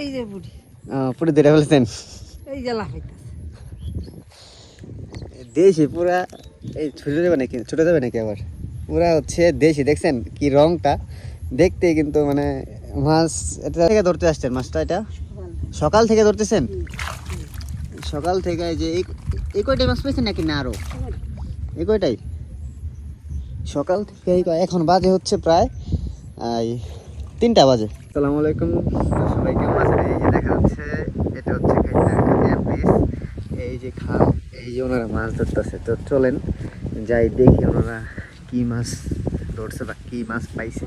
এই যে বুড়ি পুরো ধরে ফেলছেন। এই যে লাফাইতেছে দেশি পুরা। এই ছোট যাবে নাকি, ছোট যাবে নাকি আবার? পুরা হচ্ছে দেশি, দেখছেন কি রংটা দেখতে, কিন্তু মানে মাছ এটা থেকে ধরতে আসছেন মাছটা? এটা সকাল থেকে ধরতেছেন? সকাল থেকে যে এই কয়টাই মাছ পেয়েছেন নাকি না আরো? এই কয়টাই সকাল থেকে। এখন বাজে হচ্ছে প্রায় 3টা বাজে। আসসালামু আলাইকুম, সবাই কেমন আছেন? এই যে দেখা যাচ্ছে এটা হচ্ছে এই যে খাল, এই যে ওনারা মাছ ধরতেছে। তো চলেন যাই দেখি ওনারা কি মাছ ধরছে বা কি মাছ পাইছে।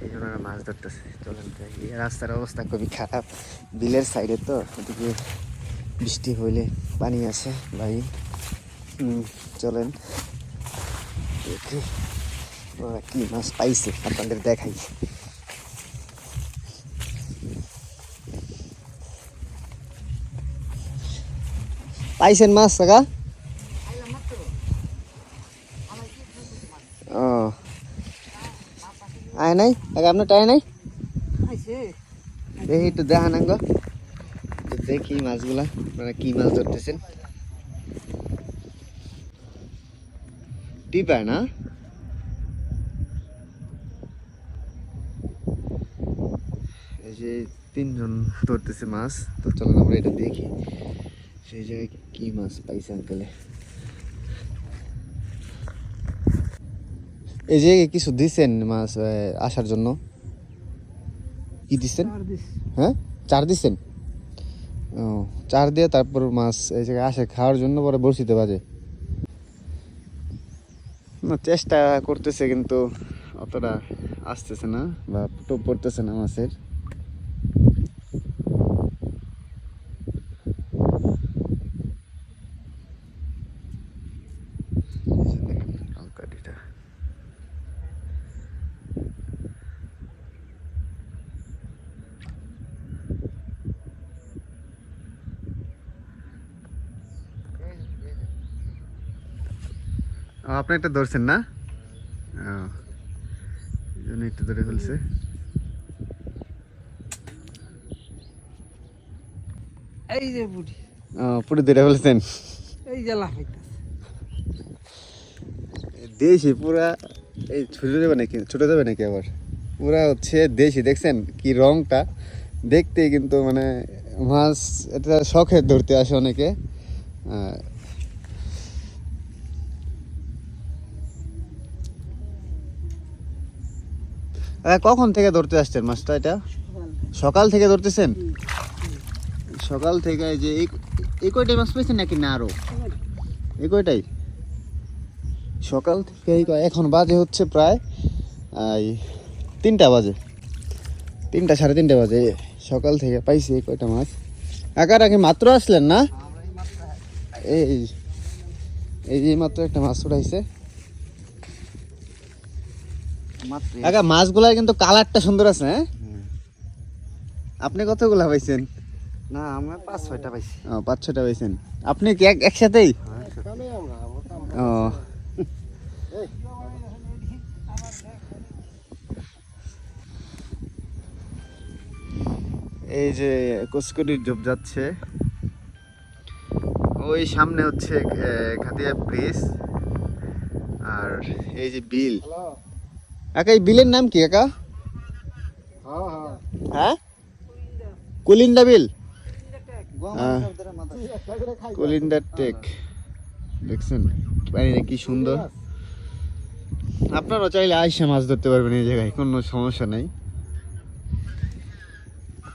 এই যে ওনারা মাছ ধরতেছে, চলেন যাই। রাস্তার অবস্থা খুবই খারাপ, বিলের সাইডে তো, ওদিকে বৃষ্টি হইলে পানি আছে ভাই। চলেন দেখি ওরা কি মাছ পাইছে, আপনাদের দেখাই। পাইছেন মাছ কাকা? ও আয় নাই কাকা, আপনার টায় নাই? দেখি একটু দেখান আঙ্গ, দেখি মাছগুলা আপনারা কি মাছ ধরতেছেন। টিপায় না? এই যে 3জন ধরতেছে মাছ। তো চলেন আমরা এটা দেখি সেই জায়গায় কি মাছ পাইছে আঙ্কেলে। এই যে কিছু দিচ্ছেন মাছ আসার জন্য? কি দিচ্ছেন? হ্যাঁ, চার দিচ্ছেন? ও, চার দিয়ে তারপর মাছ এই জায়গায় আসে খাওয়ার জন্য, পরে বড়শিতে বাজে না। চেষ্টা করতেছে কিন্তু অতটা আসতেছে না বা টোপ পড়তেছে না মাছের। আপনি একটা ধরছেন না? এই জন্য একটু ধরে ফেলছে। এই যে বুড়ি পুরো ধরে ফেলছেন। এই যে লাফাইতেছে দেশি পুরা। এই ছোট যাবে নাকি, ছোট যাবে নাকি আবার? পুরা হচ্ছে দেশি, দেখছেন কি রংটা দেখতে, কিন্তু মানে মাছ এটা শখের ধরতে আসে অনেকে। কখন থেকে ধরতে আসছেন মাছটা? এটা সকাল থেকে ধরতেছেন? সকাল থেকে যে এই কয়টাই মাছ পেয়েছেন নাকি না আরো? এই কয়টাই সকাল থেকে। এখন বাজে হচ্ছে প্রায় 3টা বাজে, 3টা সাড়ে 3টা বাজে। সকাল থেকে পাইছি এই কয়টা মাছ। একার আগে মাত্র আসলেন না? এই এই যে মাত্র একটা মাছ উঠাইছে। একা মাছগুলার কিন্তু কালারটা সুন্দর আছে। হ্যাঁ, আপনি কতগুলা পাইছেন? না, আমরা 5-6টা পাইছি। 5-6টা পাইছেন। আপনি কি একসাথেই? ও, এই যে কসকটির ঝোপ যাচ্ছে, ওই সামনে হচ্ছে খাতিয়া ব্রিজ, আর এই যে বিল। কাকা এই বিলের নাম কি কাকা? হ্যাঁ, কুলিন্ডা বিল, কুলিন্ডা টেক। দেখছেন পানিটা কি সুন্দর। আপনারা চাইলে আইসা মাছ ধরতে পারবেন এই জায়গায়, কোনো সমস্যা নাই।